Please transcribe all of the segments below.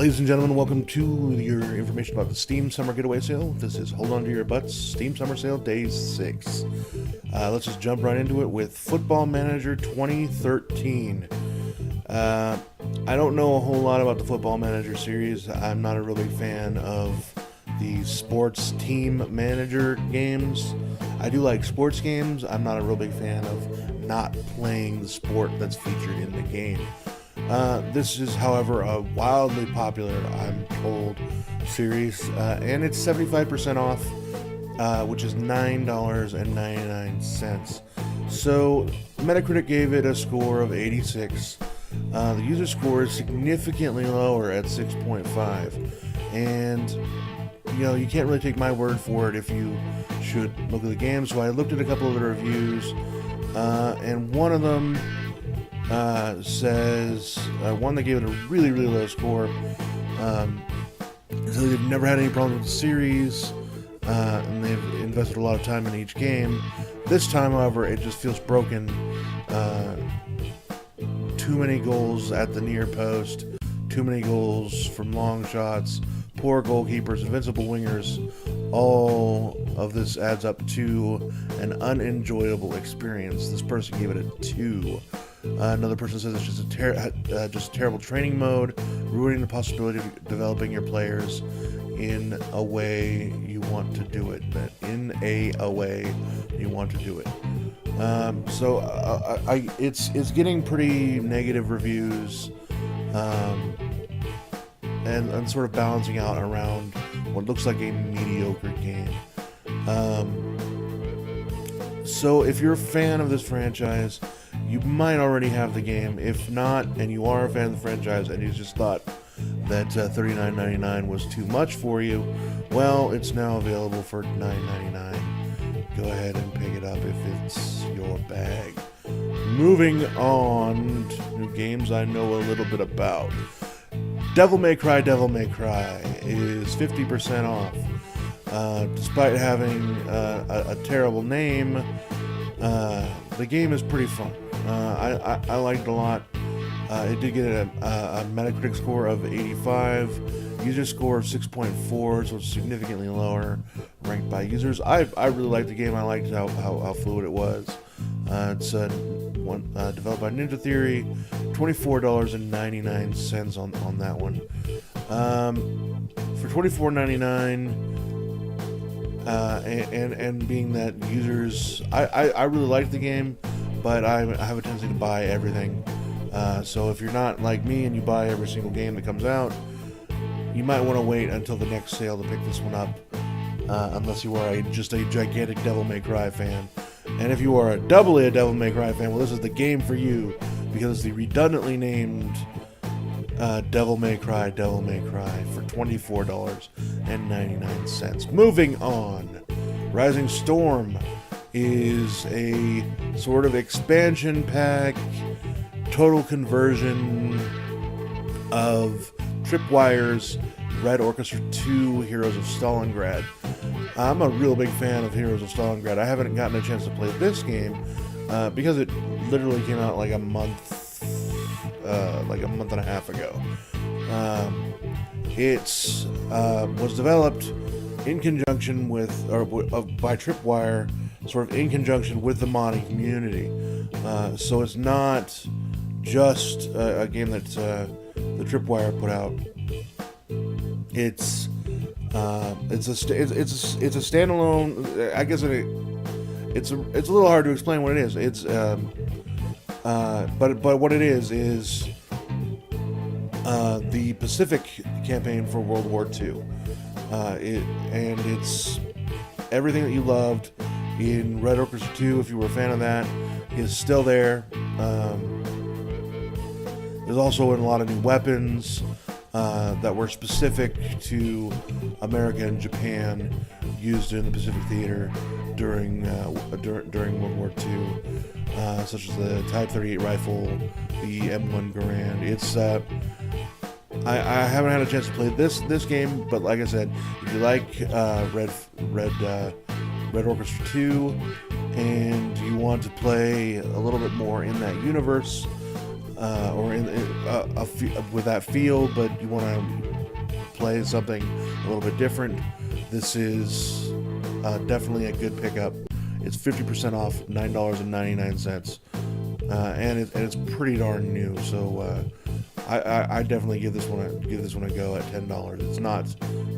Ladies and gentlemen, welcome to your information about the Steam Summer Getaway Sale. This is Hold On To Your Butts Steam Summer Sale Day 6. Let's just jump right into it with Football Manager 2013. I don't know a whole lot about the Football Manager series. I'm not a real big fan of the sports team manager games. I do like sports games. I'm not a real big fan of not playing the sport that's featured in the game. This is, however, a wildly popular, I'm told, series, and it's 75% off, which is $9.99. So, Metacritic gave it a score of 86. The user score is significantly lower at 6.5, and, you can't really take my word for it if you should look at the game. So I looked at a couple of the reviews, and one of them says, one that gave it a really, really low score, so they've never had any problems with the series, and they've invested a lot of time in each game. This time, however, it just feels broken. Too many goals at the near post, too many goals from long shots, poor goalkeepers, invincible wingers. All of this adds up to an unenjoyable experience. This person gave it a 2. Another person says it's just just terrible training mode, ruining the possibility of developing your players in a way you want to do it. It's getting pretty negative reviews, and sort of balancing out around what looks like a mediocre game. So if you're a fan of this franchise, you might already have the game. If not, and you are a fan of the franchise and you just thought that $39.99 was too much for you, well, it's now available for $9.99. Go ahead and pick it up if it's your bag. Moving on to games I know a little bit about. Devil May Cry is 50% off. Despite having a terrible name, the game is pretty fun. I liked it a lot. It did get a Metacritic score of 85, user score of 6.4, so it's significantly lower ranked by users. I really liked the game. I liked how fluid it was. It's developed by Ninja Theory, $24.99 on that one. For $24.99, and being that users, I really liked the game, but I have a tendency to buy everything. So if you're not like me and you buy every single game that comes out, you might want to wait until the next sale to pick this one up, unless you are just a gigantic Devil May Cry fan. And if you are doubly a Devil May Cry fan, well, this is the game for you, because it's the redundantly named Devil May Cry for $24.99. Moving on, Rising Storm is a sort of expansion pack, total conversion of Tripwire's Red Orchestra 2 Heroes of Stalingrad. I'm a real big fan of Heroes of Stalingrad. I haven't gotten a chance to play this game because it literally came out like a month and a half ago. It was developed in conjunction with, by Tripwire, sort of in conjunction with the modding community. So it's not just a game that the Tripwire put out. It's a standalone. I guess it's a little hard to explain what it is. But what it is the Pacific campaign for World War II. It's everything that you loved in Red Orchestra 2, if you were a fan of that, is still there. There's also a lot of new weapons that were specific to America and Japan, used in the Pacific Theater during World War II, such as the Type 38 rifle, the M1 Garand. It's I haven't had a chance to play this game, but like I said, if you like Red Orchestra 2 and you want to play a little bit more in that universe, or with that feel, but you want to play something a little bit different, this is definitely a good pickup. It's 50% off, $9.99, and it's pretty darn new. So I definitely give this one a go at $10. It's not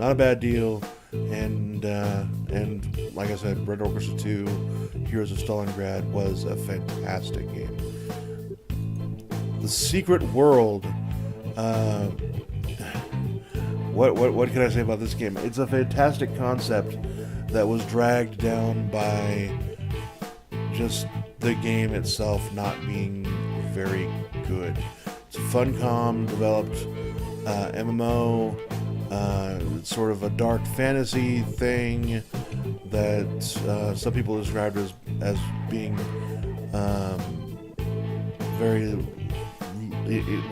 a bad deal, and like I said, Red Orchestra 2: Heroes of Stalingrad was a fantastic game. The Secret World. What can I say about this game? It's a fantastic concept that was dragged down by just the game itself not being very good. It's a Funcom developed MMO, sort of a dark fantasy thing that some people described as being very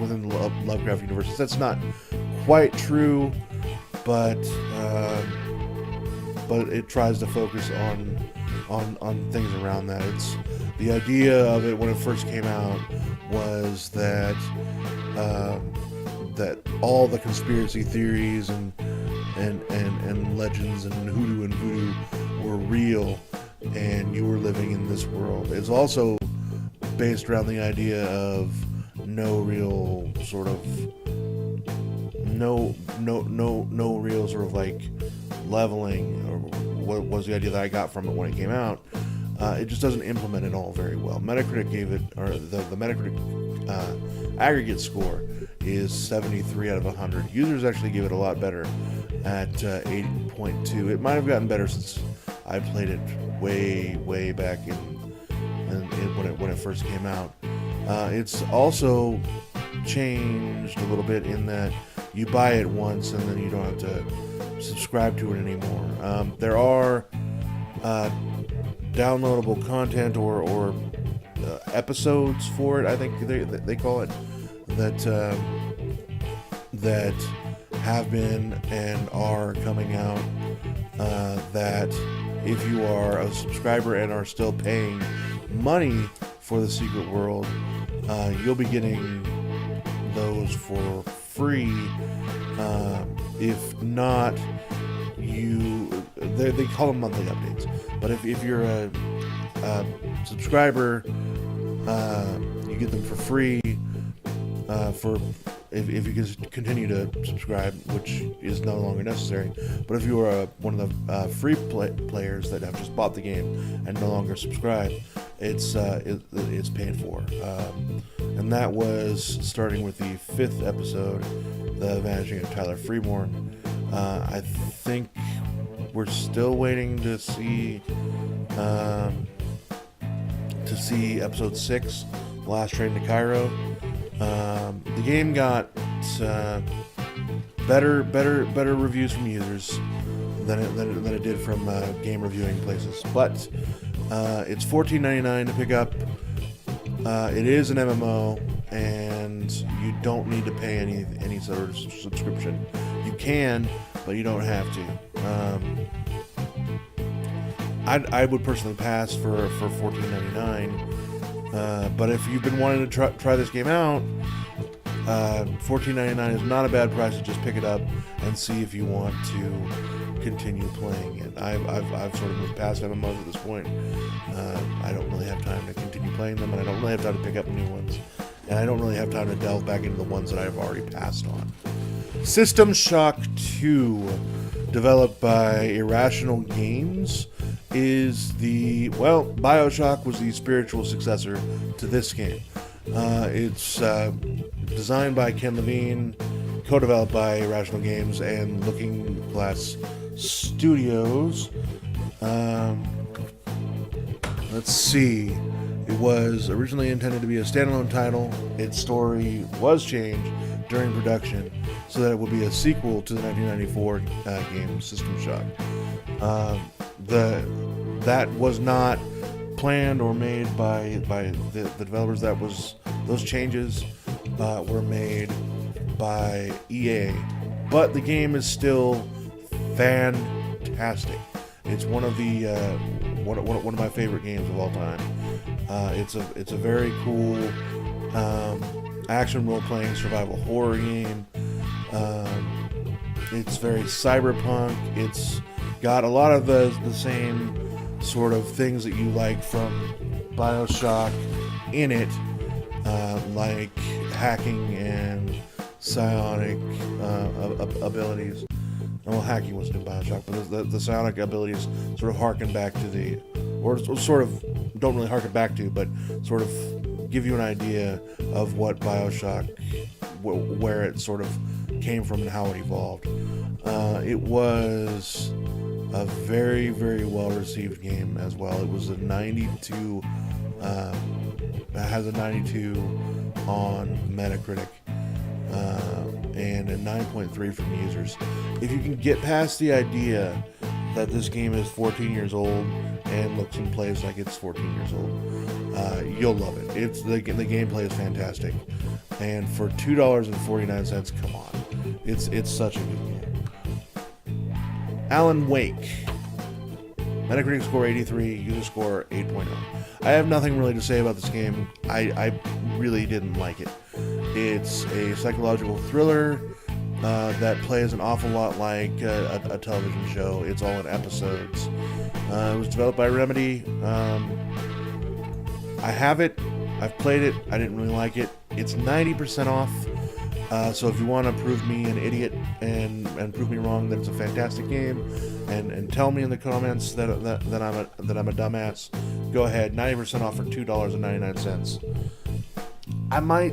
within the Lovecraft universe. That's not quite true, but it tries to focus on things around that. It's the idea of it when it first came out was that that all the conspiracy theories and legends and hoodoo and voodoo were real, and you were living in this world. It's also based around the idea of no real sort of like leveling, or what was the idea that I got from it when it came out. It just doesn't implement it all very well. Metacritic gave it, or the Metacritic aggregate score is 73 out of 100. Users actually give it a lot better at 8.2. It might have gotten better since I played it way back in when it first came out. It's also changed a little bit in that you buy it once and then you don't have to subscribe to it anymore. There are downloadable content or episodes for it, I think they call it, that have been and are coming out, that if you are a subscriber and are still paying money for the Secret World, you'll be getting those for free. If not, they call them monthly updates, but if you're a subscriber, you get them for free if you can continue to subscribe, which is no longer necessary. But if you are one of the free players that have just bought the game and no longer subscribe, it's paid for. And that was starting with the 5th episode, The Vanishing of Tyler Freeborn. I think we're still waiting to see episode 6, Last Train to Cairo. The game got better reviews from users than it did from game reviewing places. But it's $14.99 to pick up. It is an MMO, and you don't need to pay any sort of subscription. You can, but you don't have to. I would personally pass for $14.99. But if you've been wanting to try this game out, $14.99 is not a bad price to just pick it up and see if you want to continue playing it. I've sort of moved past MMOs at this point. I don't really have time to continue playing them, and I don't really have time to pick up new ones, and I don't really have time to delve back into the ones that I've already passed on. System Shock 2, developed by Irrational Games, is BioShock was the spiritual successor to this game. It's designed by Ken Levine, co-developed by Irrational Games and Looking Glass Studios. Let's see. It was originally intended to be a standalone title. Its story was changed during production so that it would be a sequel to the 1994 game System Shock. That was not planned or made by the developers. Those changes were made by EA, but the game is still fantastic. It's one of the one of my favorite games of all time. It's a very cool action role-playing survival horror game. It's very cyberpunk. It's got a lot of the same sort of things that you like from BioShock in it, like hacking and psionic abilities. Well, hacking wasn't in BioShock, but the psionic abilities sort of harken back to or sort of don't really harken back to, but sort of give you an idea of what BioShock, where it sort of came from and how it evolved. It was a very, very well-received game as well. It was a 92, it has a 92 on Metacritic, and a 9.3 from users. If you can get past the idea that this game is 14 years old and looks and plays like it's 14 years old, you'll love it. The gameplay is fantastic, and for $2.49, come on, it's such a good game. Alan Wake, Metacritic score 83, user score 8.0. I have nothing really to say about this game. I really didn't like it. It's a psychological thriller that plays an awful lot like a television show. It's all in episodes. It was developed by Remedy. I have it. I've played it. I didn't really like it. It's 90% off. So if you want to prove me an idiot and prove me wrong that it's a fantastic game, and tell me in the comments that I'm a dumbass, go ahead. 90% off for $2.99. I might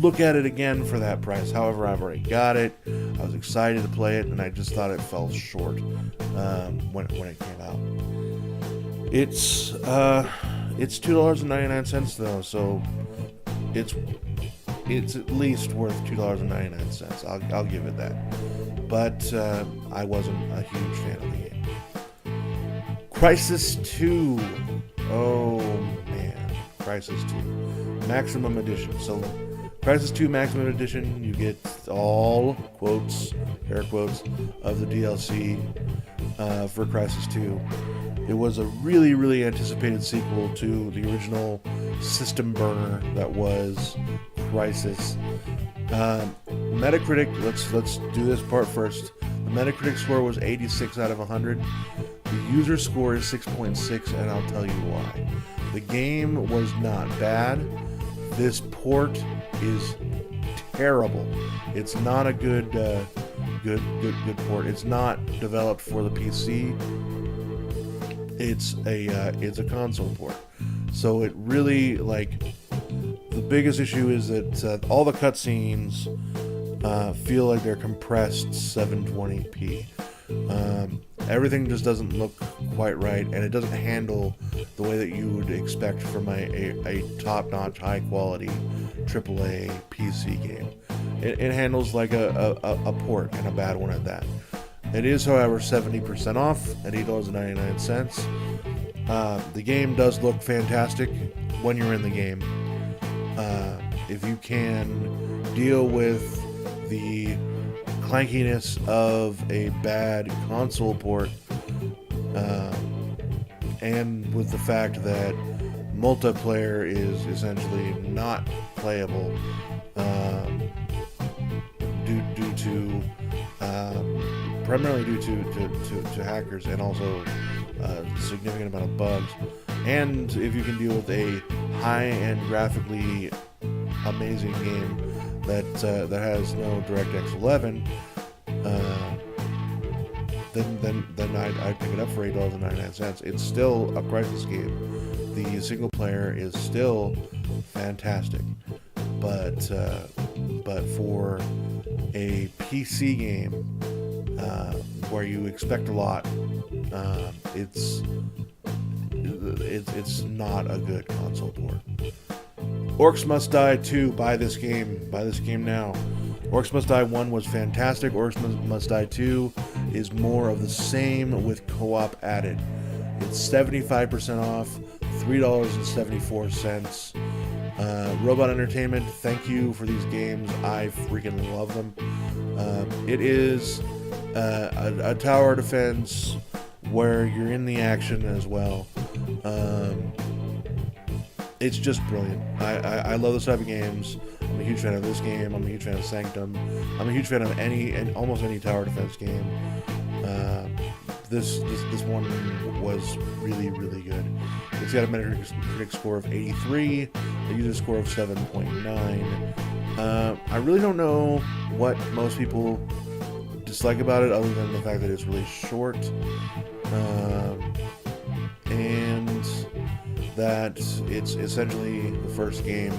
look at it again for that price. However, I've already got it. I was excited to play it, and I just thought it fell short when it came out. It's $2.99 though, so it's at least worth $2.99. I'll give it that. But I wasn't a huge fan of the game. Crysis 2. Oh man, Crysis 2 Maximum Edition. So Crysis 2 Maximum Edition, you get all quotes, air quotes, of the DLC for Crysis 2. It was a really, really anticipated sequel to the original system burner that was Crysis. Metacritic, let's do this part first. The Metacritic score was 86 out of 100. The user score is 6.6, and I'll tell you why. The game was not bad. This port is terrible. It's not a good port. It's not developed for the PC. It's a console port. So it really, the biggest issue is that all the cutscenes feel like they're compressed 720p. Everything just doesn't look quite right, and it doesn't handle the way that you would expect from a top-notch, high-quality AAA PC game. It handles like a port, and a bad one at that. It is, however, 70% off at $8.99. The game does look fantastic when you're in the game. If you can deal with the clankiness of a bad console port, and with the fact that multiplayer is essentially not playable primarily due to hackers, and also a significant amount of bugs. And if you can deal with a high-end, graphically amazing game that has no DirectX 11, then I'd pick it up for $8.99. It's still a Crysis game. The single player is still fantastic, but for a PC game where you expect a lot, it's not a good console port. Orcs Must Die 2. Buy this game now. Orcs Must Die 1 was fantastic. Orcs Must Die 2 is more of the same with co-op added. It's 75% off, $3.74. Robot Entertainment, thank you for these games. I freaking love them. It is a tower defense where you're in the action as well. It's just brilliant. I love this type of games. I'm a huge fan of this game. I'm a huge fan of Sanctum. I'm a huge fan of almost any tower defense game. This one was really, really good. It's got a Metacritic score of 83, a user score of 7.9. I really don't know what most people dislike about it, other than the fact that it's really short, and that it's essentially the first game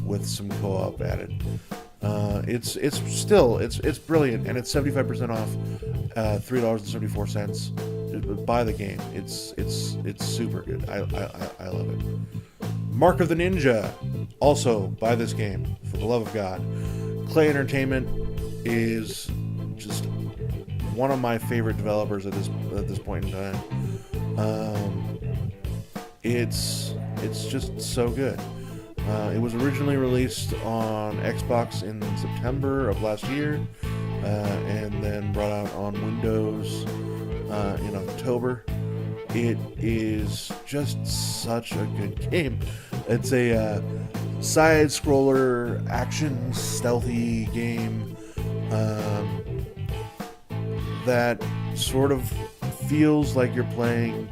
with some co-op added. It's brilliant, and it's 75% off, $3.74. Buy the game. It's super good. I love it. Mark of the Ninja. Also buy this game, for the love of God. Clay Entertainment is just one of my favorite developers at this point in time. It's just so good. It was originally released on Xbox in September of last year, and then brought out on Windows in October. It is just such a good game. It's a side-scroller, action, stealthy game that sort of feels like you're playing,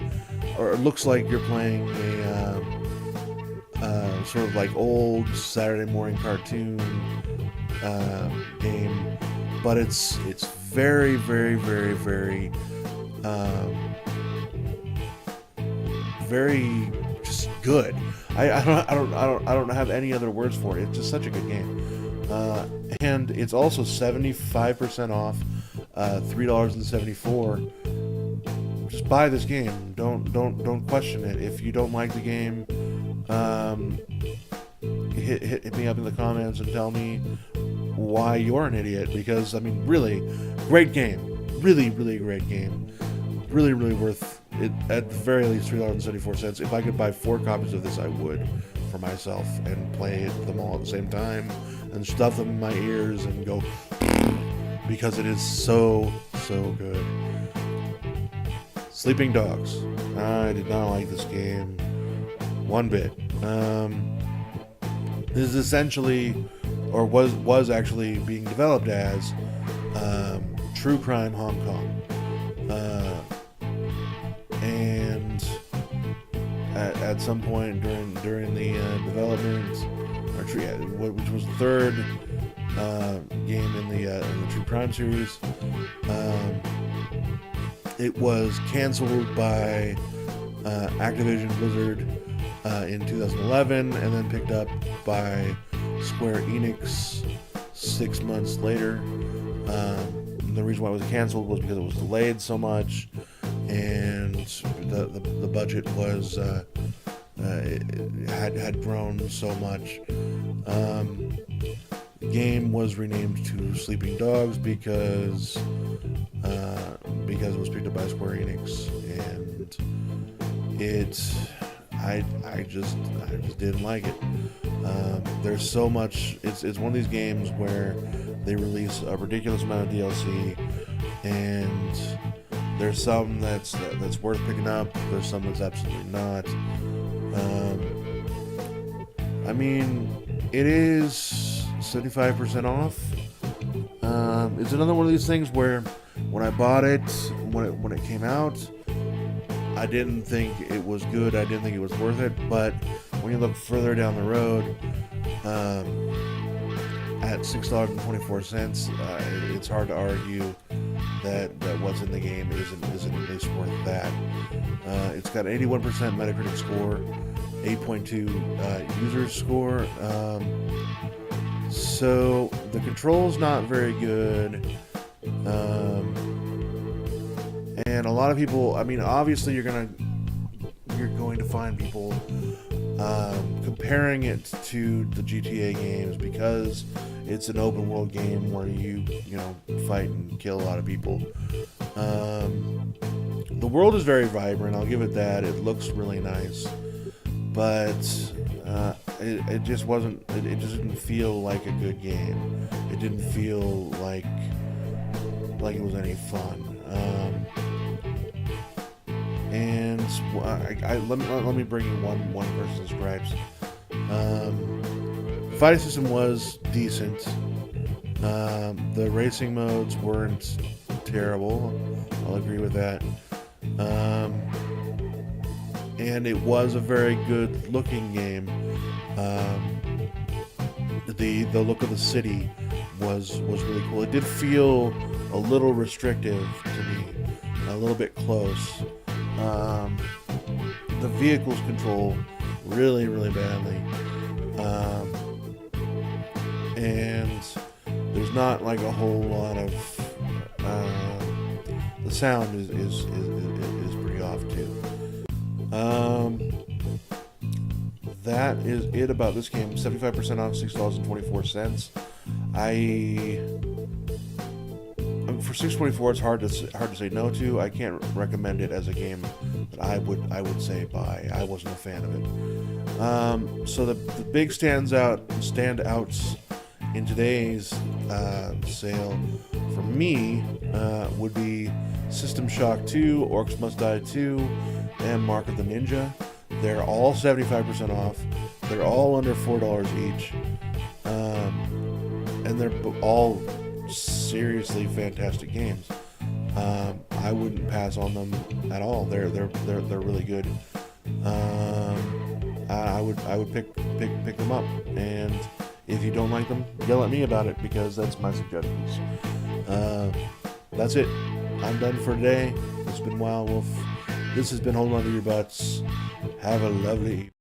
or it looks like you're playing a sort of like old Saturday morning cartoon game, but it's very, very, very, very, very just good. I don't have any other words for it. It's just such a good game, and it's also 75% off, $3.74. Just buy this game. Don't question it. If you don't like the game, hit me up in the comments and tell me why you're an idiot, because I mean, really great game, really, really great game, really, really worth it. At the very least, $3.74. If I could buy 4 copies of this, I would, for myself, and play them all at the same time and stuff them in my ears and go, because it is so good. Sleeping Dogs. I did not like this game one bit. This is essentially, or was actually being developed as True Crime Hong Kong, and at some point during the development, which was the third game in the True Crime series, it was canceled by Activision Blizzard in 2011, and then picked up by Square Enix 6 months later. The reason why it was canceled was because it was delayed so much, and the budget was had grown so much. The game was renamed to Sleeping Dogs because it was picked up by Square Enix, and I just didn't like it. There's so much. It's one of these games where they release a ridiculous amount of DLC, and there's some that's worth picking up. There's some that's absolutely not. I mean, it is 75% off. It's another one of these things where when I bought it, when it came out, I didn't think it was good. I didn't think it was worth it. But when you look further down the road, at $6.24, it's hard to argue that what's in the game isn't at least worth that. It's got an 81% Metacritic score, 8.2 user score. So the control's not very good. And a lot of people, I mean, obviously you're going to find people comparing it to the GTA games because it's an open world game where you fight and kill a lot of people. The world is very vibrant, I'll give it that. It looks really nice, but it just wasn't. It just didn't feel like a good game. It didn't feel like it was any fun. And let me bring you one person's gripes. fighting system was decent. The racing modes weren't terrible. I'll agree with that. And it was a very good looking game. The look of the city was really cool. It did feel a little restrictive to me, a little bit close. The vehicles control really badly, and there's not like a whole lot of the sound is pretty off too. That is it about this game. 75% off, $6.24. For $6.24, it's hard to say no to. I can't recommend it as a game that I would say buy. I wasn't a fan of it. So the big standouts in today's sale for me would be System Shock 2, Orcs Must Die 2, and Mark of the Ninja. They're all 75% off. They're all under $4 each, and they're all seriously fantastic games. I wouldn't pass on them at all. They're really good. I would pick them up, and if you don't like them, yell at me about it, because that's my suggestions. That's it. I'm done for today. It's been Wild Wolf. This has been Holding On To Your Butts. Have a lovely evening.